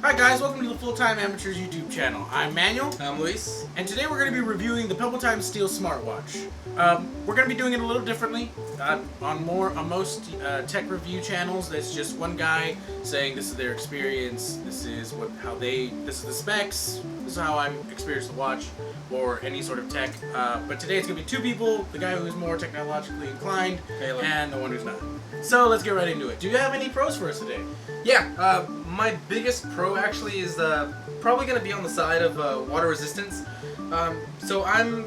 Hi guys, welcome to the Full-Time Amateurs YouTube channel. I'm Manuel. I'm Luis. And today we're going to be reviewing the Pebble Time Steel Smartwatch. We're going to be doing it a little differently. On most tech review channels, there's just one guy saying this is their experience, this is the specs, this is how I've experienced the watch, or any sort of tech. But today it's going to be two people, the guy who's more technologically inclined, Caleb. and the one who's not. So let's get right into it. Do you have any pros for us today? Yeah, my biggest pro actually is probably going to be on the side of water resistance. So I'm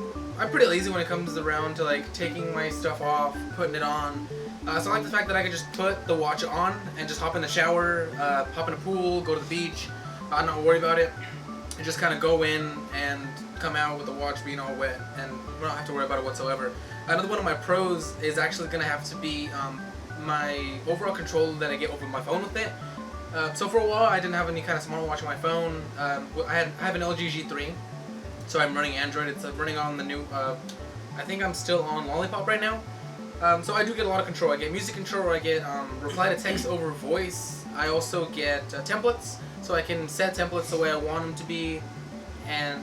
pretty lazy when it comes around to like taking my stuff off, putting it on. So I like the fact that I can just put the watch on and just hop in the shower, hop in a pool, go to the beach, not worry about it, and just kind of go in and come out with the watch being all wet, and we don't have to worry about it whatsoever. Another one of my pros is actually going to have to be my overall control that I get over my phone with it. So for a while I didn't have any kind of smartwatch on my phone. I have an LG G3, so I'm running Android. It's running on the new, I think I'm still on Lollipop right now. So I do get a lot of control. I get music control, I get reply to text over voice. I also get templates, so I can set templates the way I want them to be, and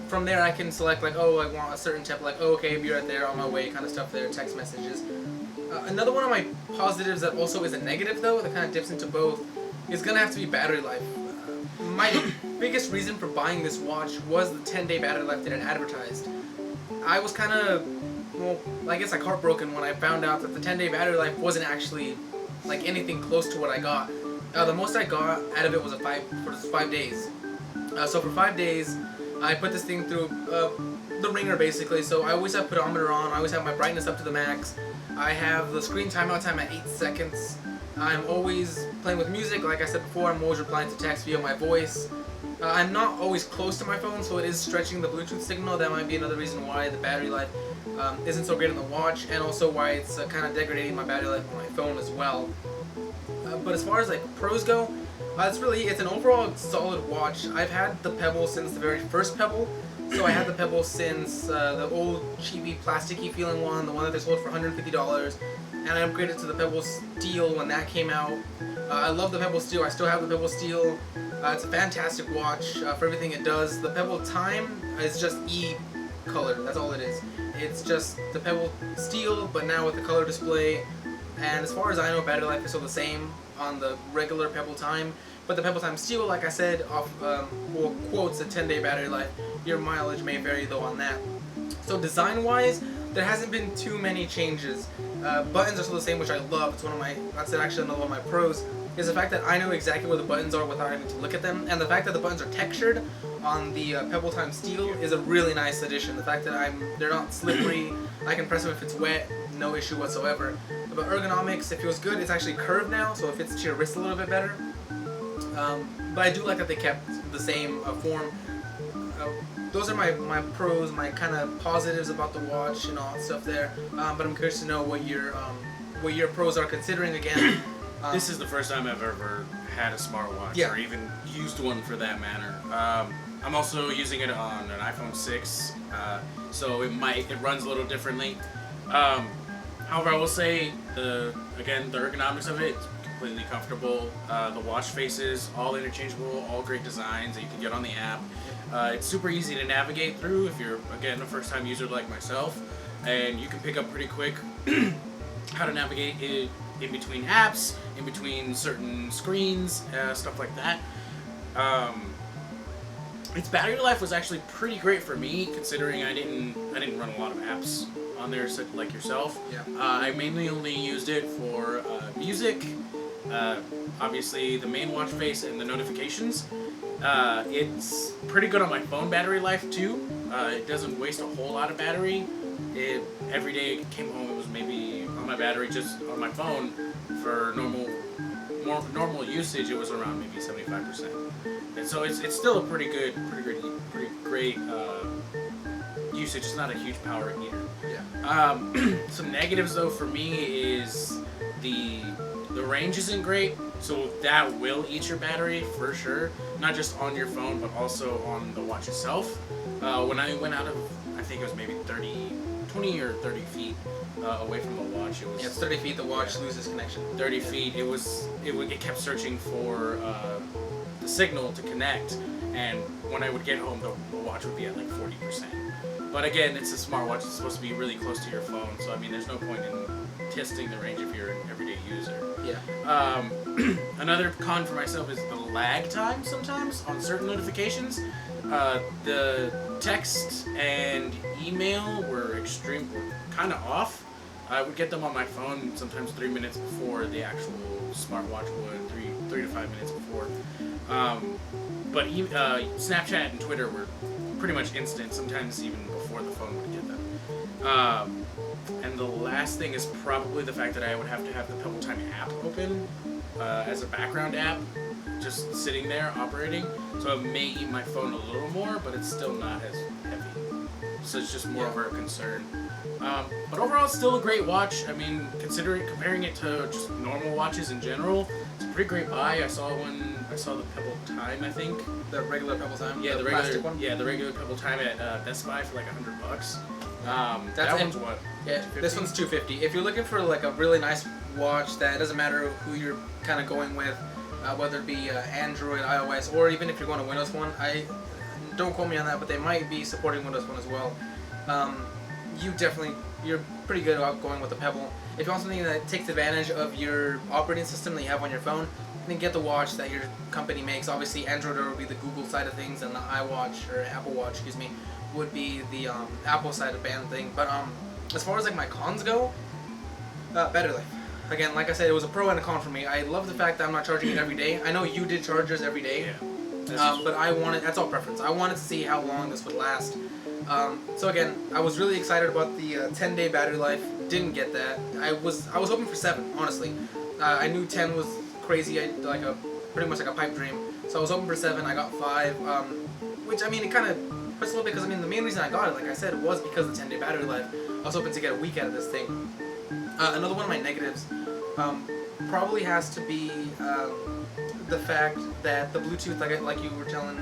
from there I can select like, oh, I want a certain template, like, oh, okay, be right there, on my way, kind of stuff there, text messages. Another one of my positives that also is a negative though, that kind of dips into both, is going to have to be battery life. My biggest reason for buying this watch was the 10-day battery life that it advertised. I was kind of, well, I guess like heartbroken when I found out that the 10-day battery life wasn't actually like anything close to what I got. The most I got out of it was 5 days. So for 5 days, I put this thing through the ringer basically. So I always have pedometer on, I always have my brightness up to the max. I have the screen timeout time at 8 seconds. I'm always playing with music. Like I said before, I'm always replying to text via my voice. I'm not always close to my phone, so it is stretching the Bluetooth signal. That might be another reason why the battery life isn't so great on the watch, and also why it's kind of degrading my battery life on my phone as well. But as far as like pros go, it's an overall solid watch. I've had the Pebble since the very first Pebble. So I had the Pebble since the old cheapy plasticky feeling one, the one that they sold for $150, and I upgraded to the Pebble Steel when that came out. I love the Pebble Steel. I still have the Pebble Steel. It's a fantastic watch for everything it does. The Pebble Time is just E-color. That's all it is. It's just the Pebble Steel, but now with the color display. And as far as I know, battery life is still the same on the regular Pebble Time. But the Pebble Time Steel, like I said, quotes a 10-day battery life. Your mileage may vary though on that. So design-wise, there hasn't been too many changes. Buttons are still the same, which I love. That's actually another one of my pros, is the fact that I know exactly where the buttons are without having to look at them. And the fact that the buttons are textured on the Pebble Time Steel is a really nice addition. The fact that they're not slippery, I can press them if it's wet, no issue whatsoever. But ergonomics, it feels good. It's actually curved now, so it fits to your wrist a little bit better. But I do like that they kept the same form. Those are my pros, my kind of positives about the watch and all that stuff there. But I'm curious to know what your pros are, considering again. This is the first time I've ever had a smartwatch, or even used one for that matter. I'm also using it on an iPhone 6, so it runs a little differently. However, I will say the ergonomics of it, completely comfortable. The watch faces, all interchangeable, all great designs that you can get on the app. It's super easy to navigate through if you're, again, a first-time user like myself, and you can pick up pretty quick how to navigate it in between apps, in between certain screens, stuff like that. Its battery life was actually pretty great for me, considering I didn't run a lot of apps on there, like yourself. Yeah. I mainly only used it for music, obviously the main watch face and the notifications. It's pretty good on my phone battery life too. It doesn't waste a whole lot of battery. Every day it came home, it was maybe on my battery, just on my phone, for normal usage, it was around maybe 75%. And so it's still a pretty great usage. It's not a huge power eater. Yeah. Some negatives though for me is the range isn't great, so that will eat your battery for sure. Not just on your phone, but also on the watch itself. When I went out of, I think it was maybe 20 or 30 feet away from the watch, it was. Yeah, it's 30 feet. The watch loses connection. 30 feet. It kept searching for the signal to connect, and when I would get home, the watch would be at like 40%. But again, it's a smartwatch. It's supposed to be really close to your phone, so I mean, there's no point in testing the range if you're an everyday user. Yeah. Another con for myself is the lag time sometimes on certain notifications. The text and email were kind of off. I would get them on my phone sometimes 3 minutes before the actual smartwatch would, 3 to 5 minutes before. But Snapchat and Twitter were pretty much instant, sometimes even before the phone would get them. And the last thing is probably the fact that I would have to have the Pebble Time app open as a background app, just sitting there operating. So it may eat my phone a little more, but it's still not as heavy. So it's just more of a concern. But overall, it's still a great watch. I mean, comparing it to just normal watches in general, it's a pretty great buy. I saw the Pebble Time, I think. The regular Pebble Time? Yeah, the plastic regular one? Yeah, the regular Pebble Time at Best Buy for like $100. That's that one's what? Yeah, this one's $250. If you're looking for like a really nice watch that doesn't matter who you're kind of going with, whether it be Android, iOS, or even if you're going to Windows Phone, don't quote me on that, but they might be supporting Windows Phone as well. You're pretty good about going with the Pebble. If you want something that takes advantage of your operating system that you have on your phone, then get the watch that your company makes. Obviously, Android would be the Google side of things, and the iWatch, or Apple Watch, excuse me, would be the Apple side of band thing. But as far as like my cons go, battery life. Again, like I said, it was a pro and a con for me. I love the fact that I'm not charging it every day. I know you did charge yours every day, but that's all preference. I wanted to see how long this would last. So again, I was really excited about the 10-day battery life. Didn't get that. I was hoping for 7, honestly. I knew 10 was crazy, pretty much like a pipe dream. So I was hoping for 7. I got 5, which I mean it kind of hurts a little bit because I mean the main reason I got it, like I said, it was because of the 10-day battery life. I was hoping to get a week out of this thing. Another one of my negatives probably has to be the fact that the Bluetooth, like you were telling,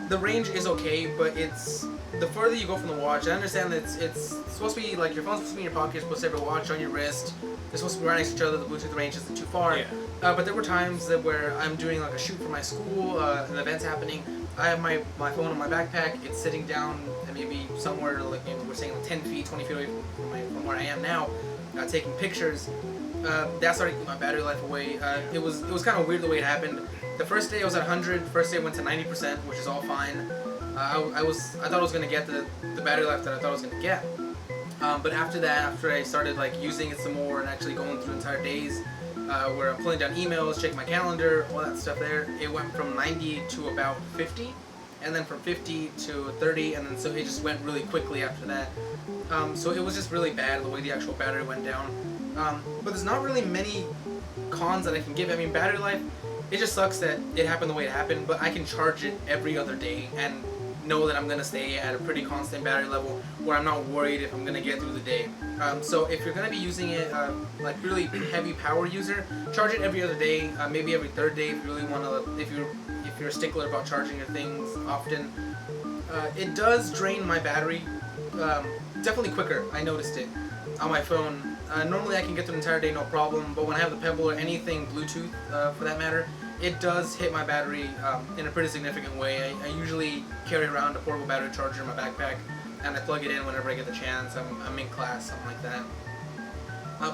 the range is okay, but it's the further you go from the watch. I understand that it's supposed to be like your phone's supposed to be in your pocket, you're supposed to have your watch on your wrist. They're supposed to be right next to each other. The Bluetooth range isn't too far. Yeah. But there were times where I'm doing like a shoot for my school, an event's happening. I have my phone in my backpack. It's sitting down maybe somewhere like we're saying like 10 feet, 20 feet away from where I am now, taking pictures. That started to eat my battery life away. It was kind of weird the way it happened. The first day I was at 100. First day I went to 90%, which is all fine. I thought I was gonna get the battery life that I thought I was gonna get. But after that, after I started like using it some more and actually going through entire days, where I'm pulling down emails, checking my calendar, all that stuff there, it went from 90 to about 50, and then from 50 to 30, and then so it just went really quickly after that. So it was just really bad the way the actual battery went down. But there's not really many cons that I can give. I mean, battery life, it just sucks that it happened the way it happened, but I can charge it every other day and know that I'm going to stay at a pretty constant battery level where I'm not worried if I'm going to get through the day. So if you're going to be using it like really heavy power user, charge it every other day, maybe every third day if you really want to, if you're a stickler about charging your things often. It does drain my battery definitely quicker. I noticed it on my phone. Normally I can get through the entire day no problem, but when I have the Pebble or anything Bluetooth for that matter, it does hit my battery in a pretty significant way. I usually carry around a portable battery charger in my backpack, and I plug it in whenever I get the chance. I'm in class, something like that.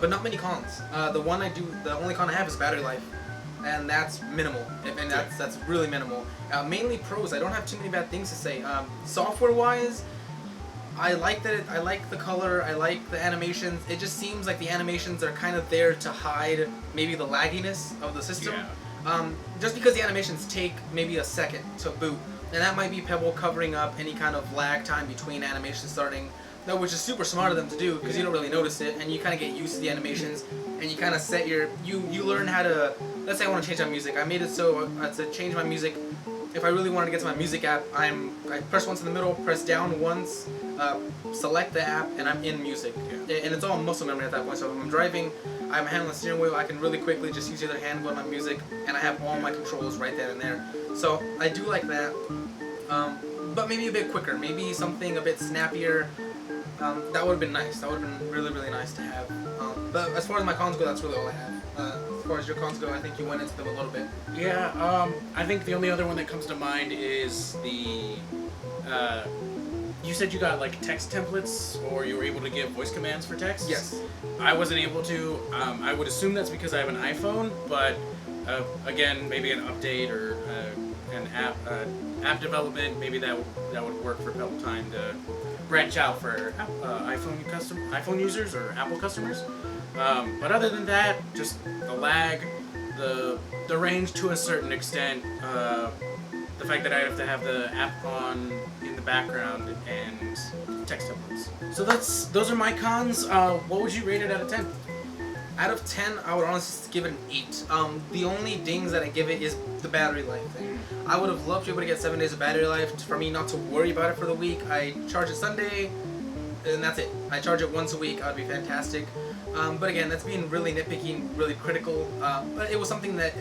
But not many cons. The only con I have is battery life, and that's minimal. And that's really minimal. Mainly pros. I don't have too many bad things to say. Software-wise, I like the color, I like the animations. It just seems like the animations are kind of there to hide maybe the lagginess of the system. Yeah. Just because the animations take maybe a second to boot, and that might be Pebble covering up any kind of lag time between animations starting, which is super smart of them to do because you don't really notice it, and you kind of get used to the animations, and you kind of set you learn how to, let's say I want to change my music. I made it so to change my music, if I really wanted to get to my music app, I press once in the middle, press down once, select the app, and I'm in music. Yeah. And it's all muscle memory at that point, so if I'm driving, I'm handling the steering wheel, I can really quickly just use the other hand, go to my music, and I have all my controls right then and there. So I do like that, but maybe a bit quicker, maybe something a bit snappier. That would have been nice. That would have been really, really nice to have. But as far as my cons go, that's really all I have. far as your cons go. I think you went into them a little bit. Yeah, I think the only other one that comes to mind is the, you said you got like text templates, or you were able to give voice commands for text? Yes. I wasn't able to. I would assume that's because I have an iPhone, but again, maybe an update or an app development, maybe that would work for Pebble Time to branch out for iPhone users or Apple customers. But other than that, just the lag, the range to a certain extent, the fact that I have to have the app on in the background, and text templates. So those are my cons. What would you rate it out of 10? Out of 10, I would honestly give it an 8. The only dings that I give it is the battery life thing. I would have loved to be able to get 7 days of battery life for me not to worry about it for the week. I charge it Sunday, and that's it. I charge it once a week. That would be fantastic. But again, that's being really nitpicky and really critical. But it was something that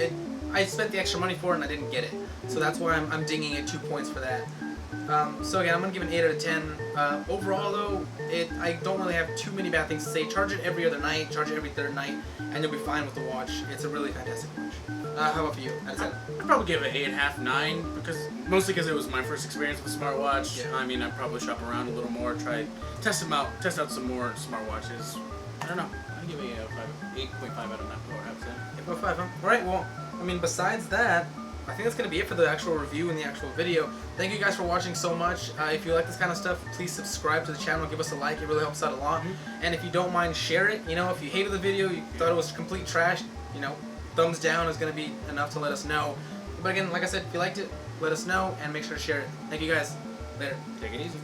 I spent the extra money for, and I didn't get it. So that's why I'm dinging it 2 points for that. So again, I'm going to give it an 8 out of 10. Overall though, I don't really have too many bad things to say. Charge it every other night, charge it every third night, and you'll be fine with the watch. It's a really fantastic watch. How about for you? Out of 10? I'd probably give it 8.5, 9, mostly because it was my first experience with a smartwatch. Yeah. I mean, I'd probably shop around a little more, test out some more smartwatches. I don't know. I'd give it a 8.5 out of 9. 8.5, huh? Alright, well, I mean, besides that, I think that's going to be it for the actual review and the actual video. Thank you guys for watching so much. If you like this kind of stuff, please subscribe to the channel, give us a like, it really helps out a lot. And if you don't mind, share it. You know, if you hated the video, you thought it was complete trash, you know, thumbs down is going to be enough to let us know. But again, like I said, if you liked it, let us know, and make sure to share it. Thank you guys. Later. Take it easy.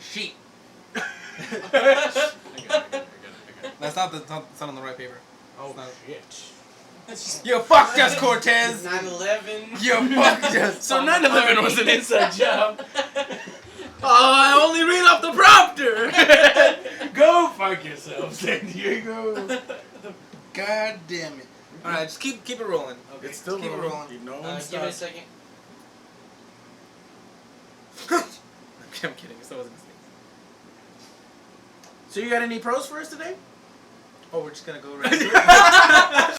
Sheet. I got it. That's not on the right paper. Oh, shit. You fucked us, Cortez! 9/11. You fucked us! So 9/11 was an inside job. Oh, I only read off the prompter! Go fuck yourself, San Diego. God damn it. Alright, just keep it rolling. Okay. It's still keep it rolling. Keep no one Give it a second. I'm kidding. That wasn't a mistake. So you got any pros for us today? Oh, we're just gonna go right